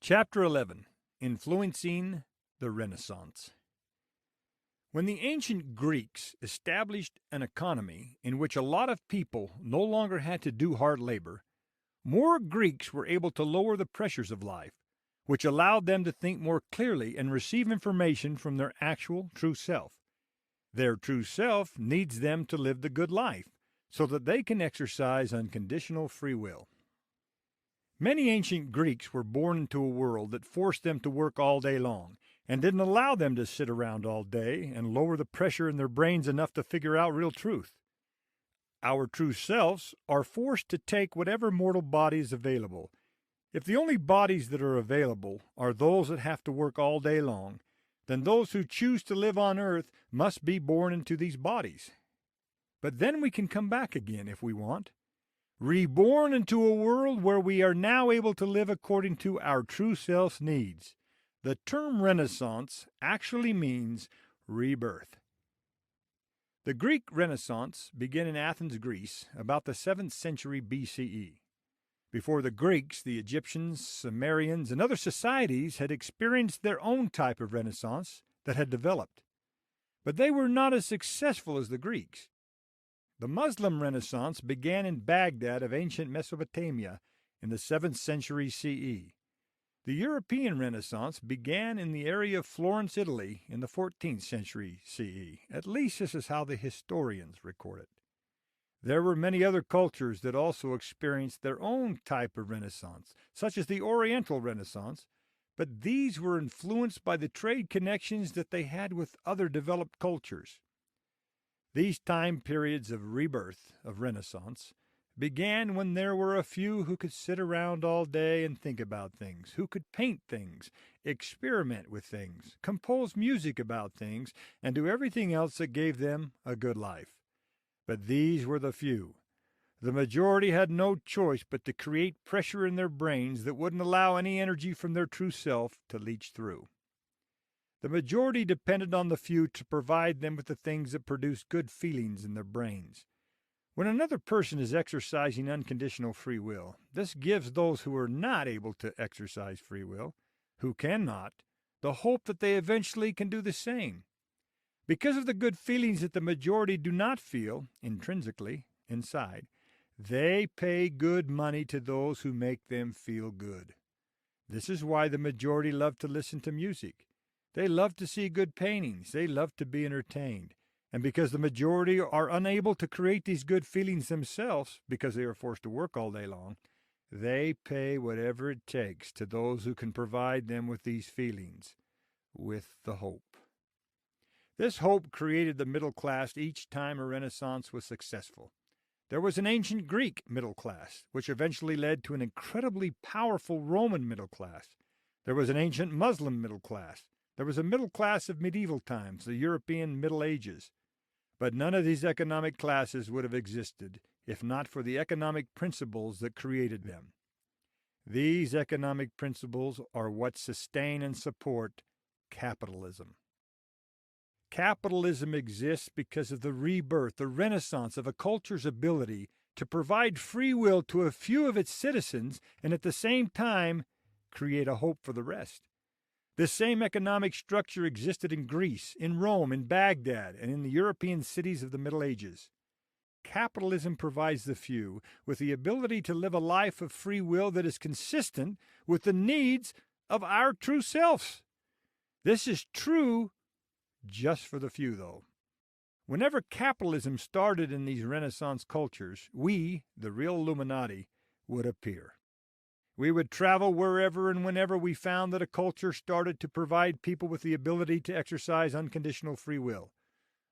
Chapter 11. Influencing the Renaissance. When the ancient Greeks established an economy in which a lot of people no longer had to do hard labor, more Greeks were able to lower the pressures of life, which allowed them to think more clearly and receive information from their actual true self. Their true self needs them to live the good life so that they can exercise unconditional free will. Many ancient Greeks were born into a world that forced them to work all day long and didn't allow them to sit around all day and lower the pressure in their brains enough to figure out real truth. Our true selves are forced to take whatever mortal body is available. If the only bodies that are available are those that have to work all day long, then those who choose to live on earth must be born into these bodies. But then we can come back again if we want, reborn into a world where we are now able to live according to our true self's needs. The term Renaissance actually means rebirth. The Greek Renaissance began in Athens, Greece, about the 7th century BCE. Before the Greeks, the Egyptians, Sumerians, and other societies had experienced their own type of Renaissance that had developed. But they were not as successful as the Greeks. The Muslim Renaissance began in Baghdad of ancient Mesopotamia in the 7th century CE. The European Renaissance began in the area of Florence, Italy in the 14th century CE. At least this is how the historians record it. There were many other cultures that also experienced their own type of Renaissance, such as the Oriental Renaissance, but these were influenced by the trade connections that they had with other developed cultures. These time periods of rebirth, of Renaissance, began when there were a few who could sit around all day and think about things, who could paint things, experiment with things, compose music about things, and do everything else that gave them a good life. But these were the few. The majority had no choice but to create pressure in their brains that wouldn't allow any energy from their true self to leach through. The majority depended on the few to provide them with the things that produce good feelings in their brains. When another person is exercising unconditional free will, this gives those who are not able to exercise free will, who cannot, the hope that they eventually can do the same. Because of the good feelings that the majority do not feel, intrinsically, inside, they pay good money to those who make them feel good. This is why the majority love to listen to music. They love to see good paintings. They love to be entertained. And because the majority are unable to create these good feelings themselves, because they are forced to work all day long, they pay whatever it takes to those who can provide them with these feelings, with the hope. This hope created the middle class each time a Renaissance was successful. There was an ancient Greek middle class, which eventually led to an incredibly powerful Roman middle class. There was an ancient Muslim middle class. There was a middle class of medieval times, the European Middle Ages. But none of these economic classes would have existed if not for the economic principles that created them. These economic principles are what sustain and support capitalism. Capitalism exists because of the rebirth, the renaissance of a culture's ability to provide free will to a few of its citizens and at the same time create a hope for the rest. This same economic structure existed in Greece, in Rome, in Baghdad, and in the European cities of the Middle Ages. Capitalism provides the few with the ability to live a life of free will that is consistent with the needs of our true selves. This is true just for the few, though. Whenever capitalism started in these Renaissance cultures, we, the real Illuminati, would appear. We would travel wherever and whenever we found that a culture started to provide people with the ability to exercise unconditional free will.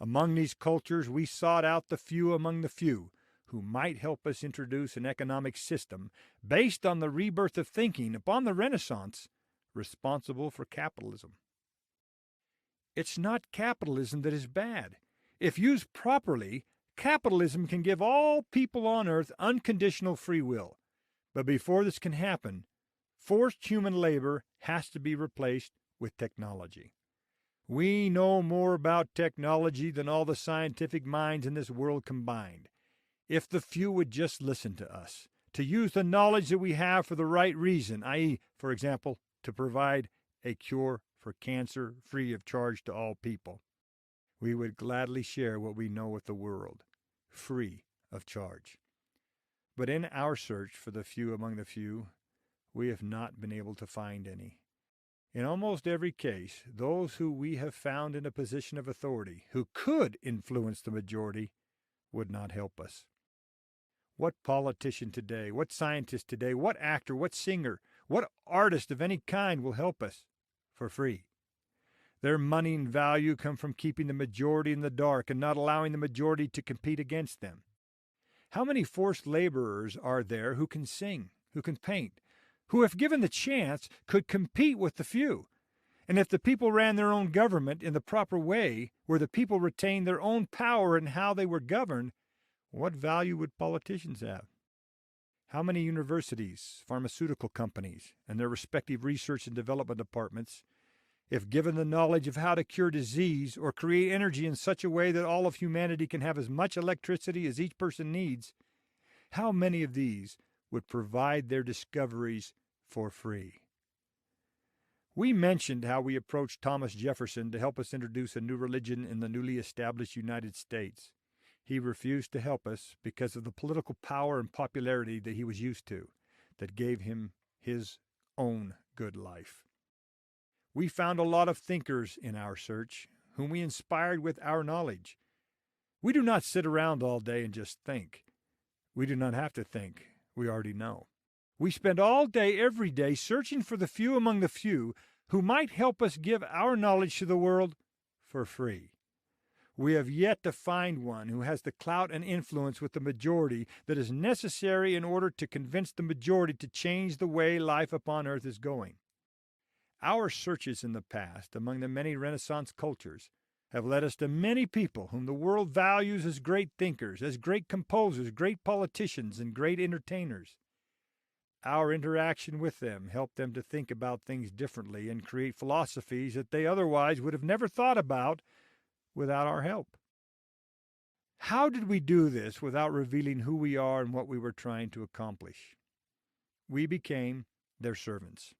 Among these cultures, we sought out the few among the few who might help us introduce an economic system based on the rebirth of thinking upon the Renaissance responsible for capitalism. It's not capitalism that is bad. If used properly, capitalism can give all people on earth unconditional free will. But before this can happen, forced human labor has to be replaced with technology. We know more about technology than all the scientific minds in this world combined. If the few would just listen to us, to use the knowledge that we have for the right reason, i.e., for example, to provide a cure for cancer free of charge to all people. We would gladly share what we know with the world, free of charge. But in our search for the few among the few, we have not been able to find any. In almost every case, those who we have found in a position of authority, who could influence the majority, would not help us. What politician today, what scientist today, what actor, what singer, what artist of any kind will help us for free? Their money and value come from keeping the majority in the dark and not allowing the majority to compete against them. How many forced laborers are there who can sing, who can paint, who, if given the chance, could compete with the few? And if the people ran their own government in the proper way, where the people retained their own power in how they were governed, what value would politicians have? How many universities, pharmaceutical companies, and their respective research and development departments, if given the knowledge of how to cure disease or create energy in such a way that all of humanity can have as much electricity as each person needs, how many of these would provide their discoveries for free? We mentioned how we approached Thomas Jefferson to help us introduce a new religion in the newly established United States. He refused to help us because of the political power and popularity that he was used to, that gave him his own good life. We found a lot of thinkers in our search, whom we inspired with our knowledge. We do not sit around all day and just think. We do not have to think. We already know. We spend all day, every day, searching for the few among the few who might help us give our knowledge to the world for free. We have yet to find one who has the clout and influence with the majority that is necessary in order to convince the majority to change the way life upon earth is going. Our searches in the past among the many Renaissance cultures have led us to many people whom the world values as great thinkers, as great composers, great politicians, and great entertainers. Our interaction with them helped them to think about things differently and create philosophies that they otherwise would have never thought about without our help. How did we do this without revealing who we are and what we were trying to accomplish? We became their servants.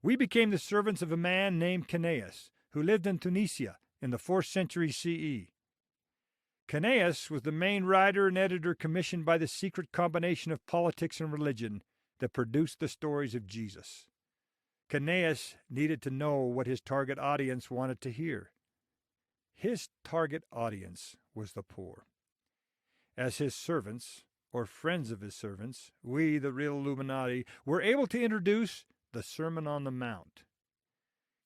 We became the servants of a man named Canaeus, who lived in Tunisia in the 4th century CE. Canaeus was the main writer and editor commissioned by the secret combination of politics and religion that produced the stories of Jesus. Canaeus needed to know what his target audience wanted to hear. His target audience was the poor. As his servants, or friends of his servants, we, the real Illuminati, were able to introduce the Sermon on the Mount.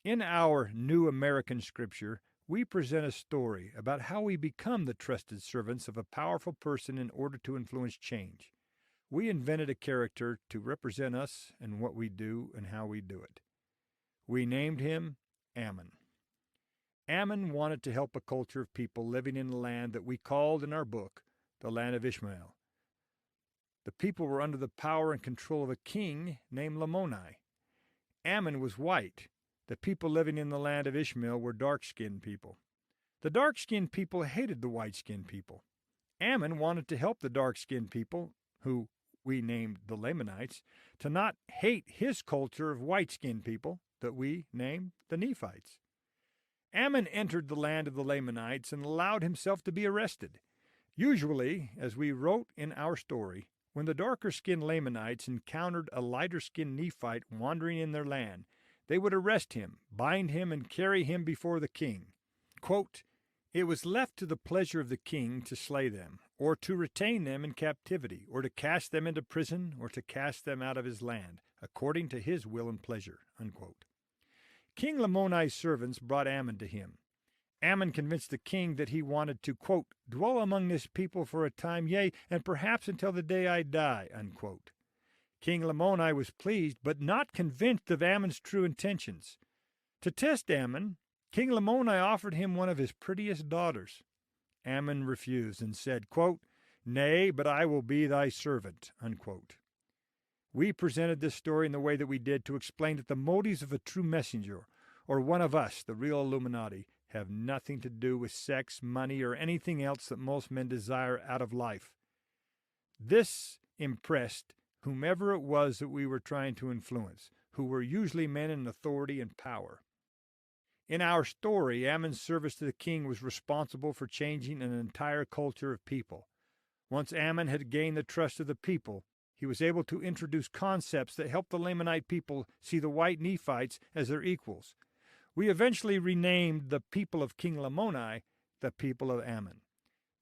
In our New American Scripture, we present a story about how we become the trusted servants of a powerful person in order to influence change. We invented a character to represent us and what we do and how we do it. We named him Ammon. Ammon wanted to help a culture of people living in a land that we called in our book the land of Ishmael. The people were under the power and control of a king named Lamoni. Ammon was white. The people living in the land of Ishmael were dark-skinned people. The dark-skinned people hated the white-skinned people. Ammon wanted to help the dark-skinned people, who we named the Lamanites, to not hate his culture of white-skinned people that we named the Nephites. Ammon entered the land of the Lamanites and allowed himself to be arrested. Usually, as we wrote in our story, when the darker-skinned Lamanites encountered a lighter-skinned Nephite wandering in their land, they would arrest him, bind him, and carry him before the king. Quote, "It was left to the pleasure of the king to slay them, or to retain them in captivity, or to cast them into prison, or to cast them out of his land, according to his will and pleasure." Unquote. King Lamoni's servants brought Ammon to him. Ammon convinced the king that he wanted to, quote, "dwell among this people for a time, yea, and perhaps until the day I die," unquote. King Lamoni was pleased, but not convinced of Ammon's true intentions. To test Ammon, King Lamoni offered him one of his prettiest daughters. Ammon refused and said, quote, "Nay, but I will be thy servant," unquote. We presented this story in the way that we did to explain that the motives of a true messenger, or one of us, the real Illuminati, have nothing to do with sex, money, or anything else that most men desire out of life. This impressed whomever it was that we were trying to influence, who were usually men in authority and power. In our story, Ammon's service to the king was responsible for changing an entire culture of people. Once Ammon had gained the trust of the people, he was able to introduce concepts that helped the Lamanite people see the white Nephites as their equals. We eventually renamed the people of King Lamoni the people of Ammon.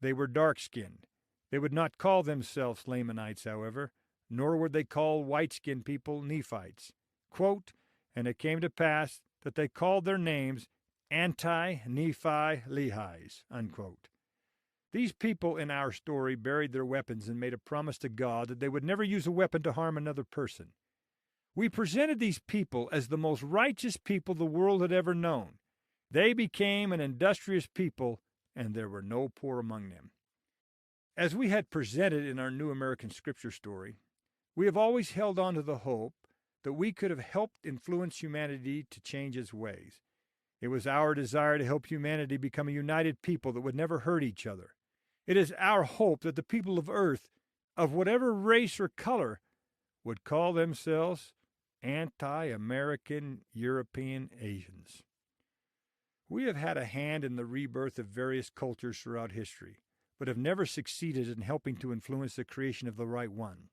They were dark-skinned. They would not call themselves Lamanites, however, nor would they call white-skinned people Nephites. Quote, "And it came to pass that they called their names Anti-Nephi-Lehis," unquote. These people in our story buried their weapons and made a promise to God that they would never use a weapon to harm another person. We presented these people as the most righteous people the world had ever known. They became an industrious people, and there were no poor among them. As we had presented in our New American Scripture story, we have always held on to the hope that we could have helped influence humanity to change its ways. It was our desire to help humanity become a united people that would never hurt each other. It is our hope that the people of Earth, of whatever race or color, would call themselves anti-American European Asians. We have had a hand in the rebirth of various cultures throughout history, but have never succeeded in helping to influence the creation of the right one.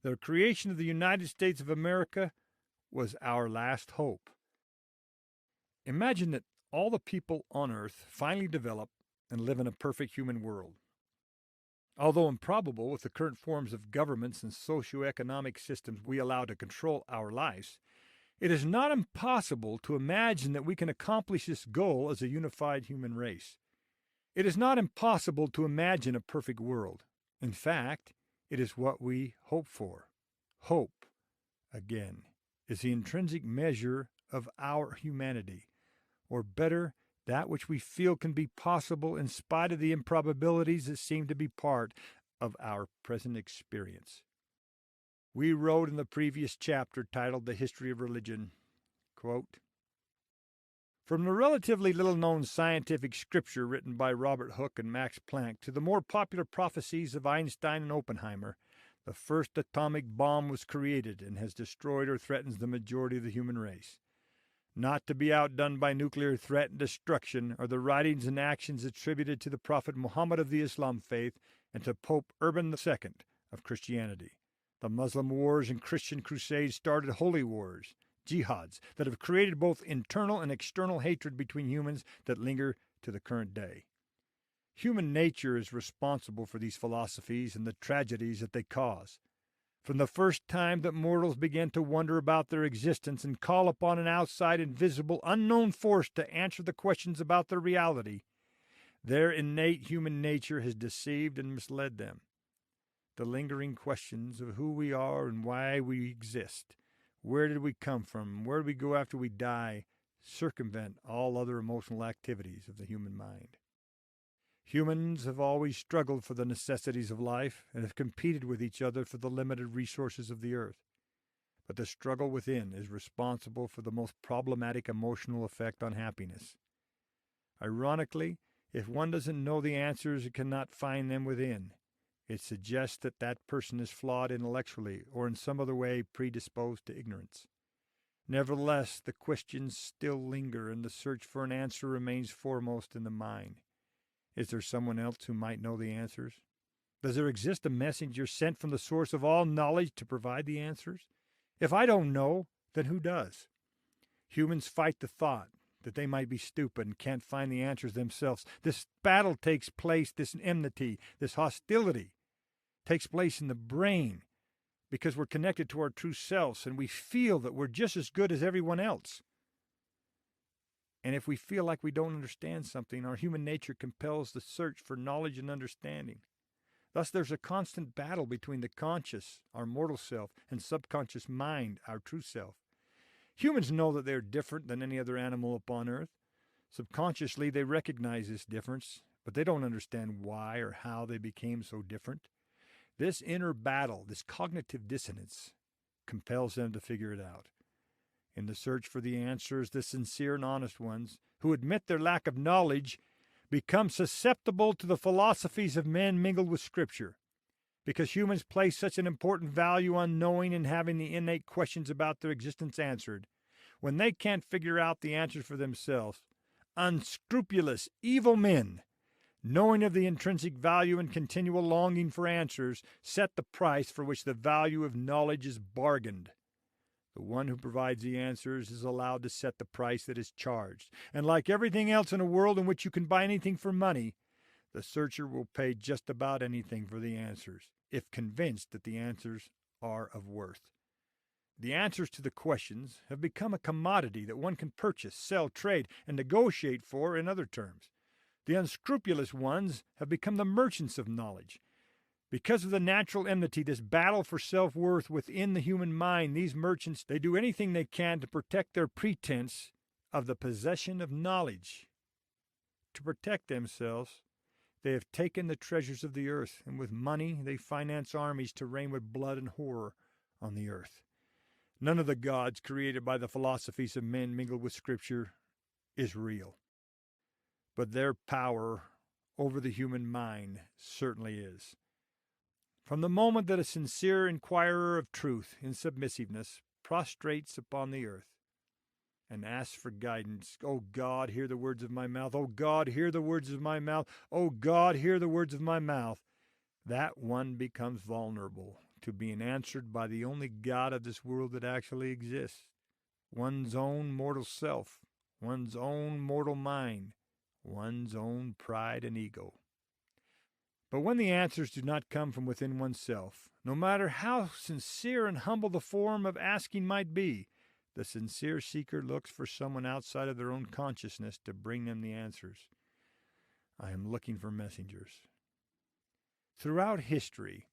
The creation of the United States of America was our last hope. Imagine that all the people on Earth finally develop and live in a perfect human world. Although improbable with the current forms of governments and socioeconomic systems we allow to control our lives, it is not impossible to imagine that we can accomplish this goal as a unified human race. It is not impossible to imagine a perfect world. In fact, it is what we hope for. Hope, again, is the intrinsic measure of our humanity, or better, that which we feel can be possible in spite of the improbabilities that seem to be part of our present experience. We wrote in the previous chapter titled The History of Religion, quote, "From the relatively little-known scientific scripture written by Robert Hooke and Max Planck to the more popular prophecies of Einstein and Oppenheimer, the first atomic bomb was created and has destroyed or threatens the majority of the human race. Not to be outdone by nuclear threat and destruction are the writings and actions attributed to the Prophet Muhammad of the Islam faith and to Pope Urban II of Christianity. The Muslim wars and Christian crusades started holy wars, jihads, that have created both internal and external hatred between humans that linger to the current day. Human nature is responsible for these philosophies and the tragedies that they cause. From the first time that mortals began to wonder about their existence and call upon an outside, invisible, unknown force to answer the questions about their reality, their innate human nature has deceived and misled them. The lingering questions of who we are and why we exist, where did we come from, where do we go after we die, circumvent all other emotional activities of the human mind. Humans have always struggled for the necessities of life and have competed with each other for the limited resources of the earth. But the struggle within is responsible for the most problematic emotional effect on happiness. Ironically, if one doesn't know the answers and cannot find them within, it suggests that that person is flawed intellectually or in some other way predisposed to ignorance. Nevertheless, the questions still linger and the search for an answer remains foremost in the mind. Is there someone else who might know the answers? Does there exist a messenger sent from the source of all knowledge to provide the answers? If I don't know, then who does? Humans fight the thought that they might be stupid and can't find the answers themselves. This battle takes place, this enmity, this hostility takes place in the brain because we're connected to our true selves and we feel that we're just as good as everyone else. And if we feel like we don't understand something, our human nature compels the search for knowledge and understanding. Thus, there's a constant battle between the conscious, our mortal self, and subconscious mind, our true self. Humans know that they're different than any other animal upon Earth. Subconsciously, they recognize this difference, but they don't understand why or how they became so different. This inner battle, this cognitive dissonance, compels them to figure it out. In the search for the answers, the sincere and honest ones, who admit their lack of knowledge, become susceptible to the philosophies of men mingled with Scripture. because humans place such an important value on knowing and having the innate questions about their existence answered, when they can't figure out the answers for themselves, unscrupulous, evil men, knowing of the intrinsic value and continual longing for answers, set the price for which the value of knowledge is bargained. The one who provides the answers is allowed to set the price that is charged. And like everything else in a world in which you can buy anything for money, the searcher will pay just about anything for the answers, if convinced that the answers are of worth. The answers to the questions have become a commodity that one can purchase, sell, trade, and negotiate for in other terms. The unscrupulous ones have become the merchants of knowledge. Because of the natural enmity, this battle for self-worth within the human mind, these merchants, they do anything they can to protect their pretense of the possession of knowledge. To protect themselves, they have taken the treasures of the earth, and with money they finance armies to reign with blood and horror on the earth. None of the gods created by the philosophies of men mingled with Scripture is real. But their power over the human mind certainly is. From the moment that a sincere inquirer of truth in submissiveness prostrates upon the earth and asks for guidance, "O God, hear the words of my mouth. O God, hear the words of my mouth. O God, hear the words of my mouth," that one becomes vulnerable to being answered by the only God of this world that actually exists, one's own mortal self, one's own mortal mind, one's own pride and ego. But when the answers do not come from within oneself, no matter how sincere and humble the form of asking might be, the sincere seeker looks for someone outside of their own consciousness to bring them the answers. I am looking for messengers. Throughout history,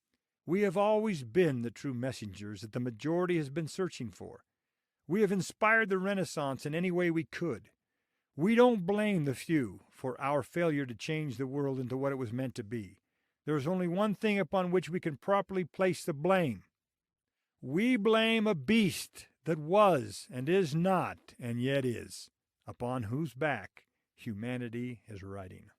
we have always been the true messengers that the majority has been searching for. We have inspired the Renaissance in any way we could. We don't blame the few for our failure to change the world into what it was meant to be. There is only one thing upon which we can properly place the blame. We blame a beast that was and is not and yet is, upon whose back humanity is riding.